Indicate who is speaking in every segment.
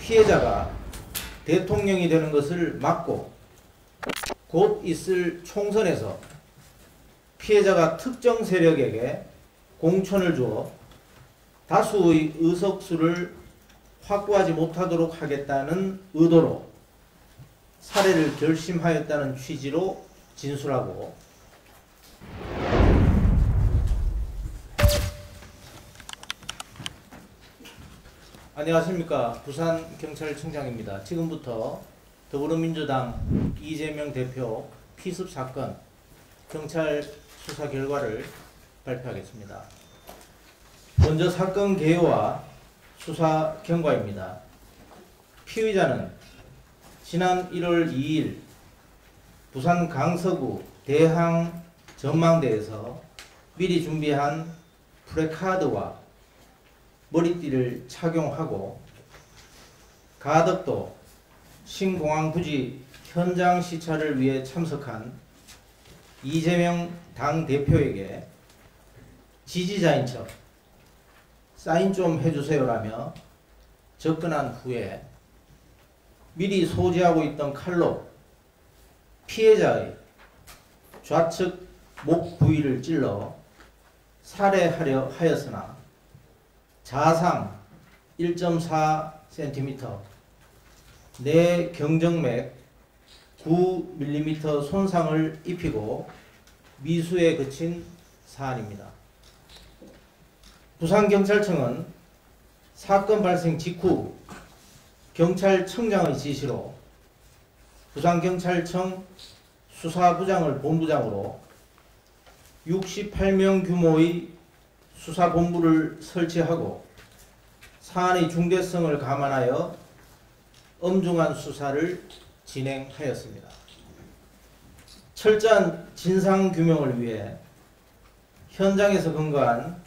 Speaker 1: 피해자가 대통령이 되는 것을 막고 곧 있을 총선에서 피해자가 특정 세력에게 공천을 주어 다수의 의석수를 확보하지 못하도록 하겠다는 의도로 살해를 결심하였다는 취지로 진술하고, 안녕하십니까. 부산경찰청장입니다. 지금부터 더불어민주당 이재명 대표 피습 사건 경찰 수사 결과를 발표하겠습니다. 먼저 사건 개요와 수사 경과입니다. 피의자는 지난 1월 2일 부산 강서구 대항 전망대에서 미리 준비한 프래카드와 머리띠를 착용하고 가덕도 신공항 부지 현장 시찰을 위해 참석한 이재명 당대표에게 지지자인 척 사인 좀 해주세요라며 접근한 후에 미리 소지하고 있던 칼로 피해자의 좌측 목 부위를 찔러 살해하려 하였으나 자상 1.4cm, 내 경정맥 9mm 손상을 입히고 미수에 그친 사안입니다. 부산경찰청은 사건 발생 직후 경찰청장의 지시로 부산경찰청 수사부장을 본부장으로 68명 규모의 수사본부를 설치하고 사안의 중대성을 감안하여 엄중한 수사를 진행하였습니다. 철저한 진상규명을 위해 현장에서 근거한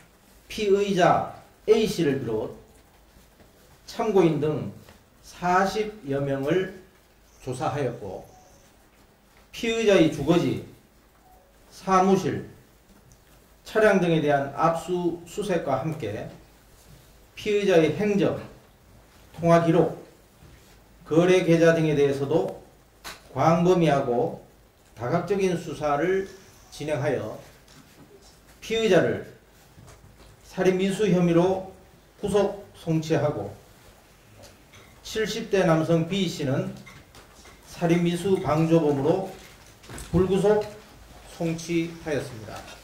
Speaker 1: 피의자 A씨를 비롯 참고인 등 40여 명을 조사하였고, 피의자의 주거지, 사무실, 차량 등에 대한 압수수색과 함께 피의자의 행적, 통화기록, 거래 계좌 등에 대해서도 광범위하고 다각적인 수사를 진행하여 피의자를 살인미수 혐의로 구속 송치하고 70대 남성 B씨는 살인미수 방조범으로 불구속 송치하였습니다.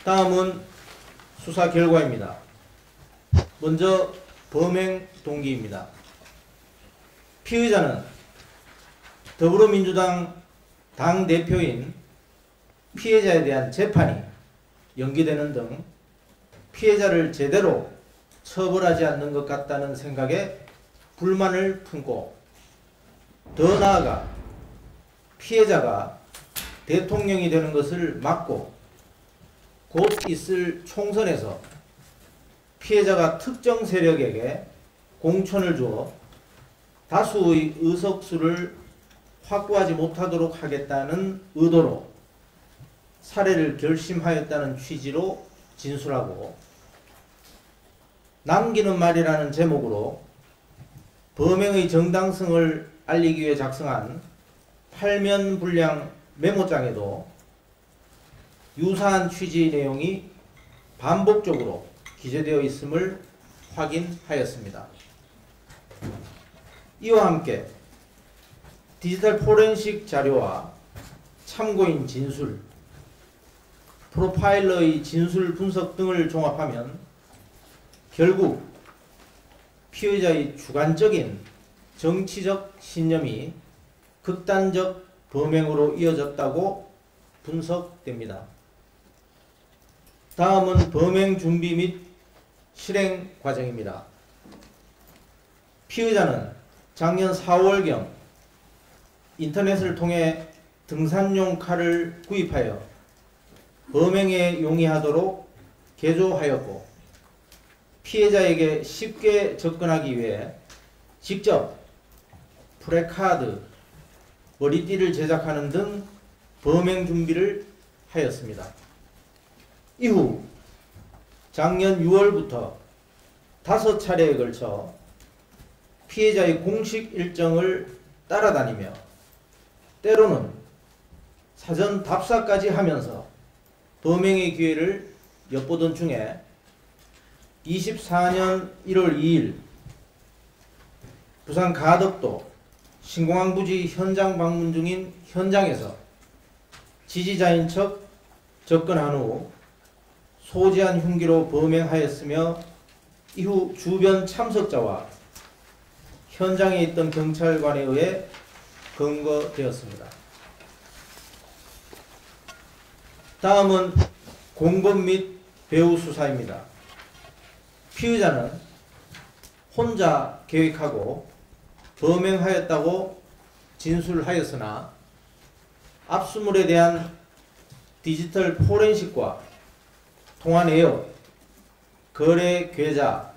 Speaker 1: 다음은 수사 결과입니다. 먼저 범행 동기입니다. 피의자는 더불어민주당 당대표인 피해자에 대한 재판이 연기되는 등 피해자를 제대로 처벌하지 않는 것 같다는 생각에 불만을 품고, 더 나아가 피해자가 대통령이 되는 것을 막고 곧 있을 총선에서 피해자가 특정 세력에게 공천을 주어 다수의 의석수를 확보하지 못하도록 하겠다는 의도로 살해를 결심하였다는 취지로 진술하고, 남기는 말이라는 제목으로 범행의 정당성을 알리기 위해 작성한 8면 분량 메모장에도 유사한 취지의 내용이 반복적으로 기재되어 있음을 확인하였습니다. 이와 함께 디지털 포렌식 자료와 참고인 진술, 프로파일러의 진술 분석 등을 종합하면 결국 피의자의 주관적인 정치적 신념이 극단적 범행으로 이어졌다고 분석됩니다. 다음은 범행 준비 및 실행 과정입니다. 피의자는 작년 4월경 인터넷을 통해 등산용 칼을 구입하여 범행에 용이하도록 개조하였고, 피해자에게 쉽게 접근하기 위해 직접 프래카드, 머리띠를 제작하는 등 범행 준비를 하였습니다. 이후 작년 6월부터 5차례에 걸쳐 피해자의 공식 일정을 따라다니며 때로는 사전 답사까지 하면서 범행의 기회를 엿보던 중에 24년 1월 2일 부산 가덕도 신공항 부지 현장 방문 중인 현장에서 지지자인 척 접근한 후 소지한 흉기로 범행하였으며 이후 주변 참석자와 현장에 있던 경찰관에 의해 검거되었습니다. 다음은 공범 및 배후 수사입니다. 피의자는 혼자 계획하고 범행하였다고 진술하였으나 압수물에 대한 디지털 포렌식과 통화 내역, 거래 계좌,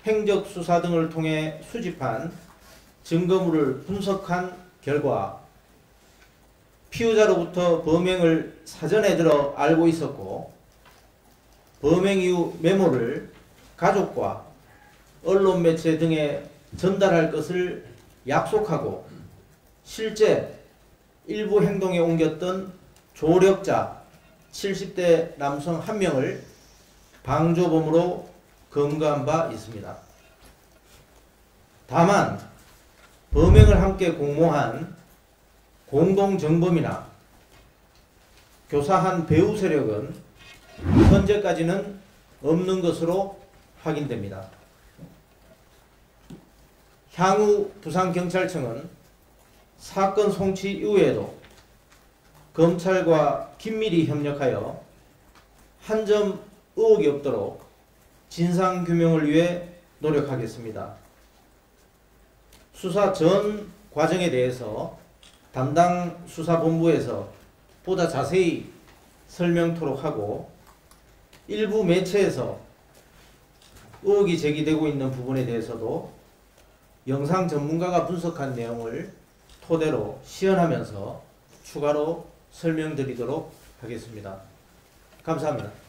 Speaker 1: 행적 수사 등을 통해 수집한 증거물을 분석한 결과 피의자로부터 범행을 사전에 들어 알고 있었고 범행 이후 메모를 가족과 언론 매체 등에 전달할 것을 약속하고 실제 일부 행동에 옮겼던 조력자 70대 남성 1명을 방조범으로 검거한 바 있습니다. 다만 범행을 함께 공모한 공동정범이나 교사한 배후 세력은 현재까지는 없는 것으로 확인됩니다. 향후 부산경찰청은 사건 송치 이후에도 검찰과 긴밀히 협력하여 한 점 의혹이 없도록 진상규명을 위해 노력하겠습니다. 수사 전 과정에 대해서 담당 수사본부에서 보다 자세히 설명토록 하고 일부 매체에서 의혹이 제기되고 있는 부분에 대해서도 영상 전문가가 분석한 내용을 토대로 시연하면서 추가로 설명드리도록 하겠습니다. 감사합니다.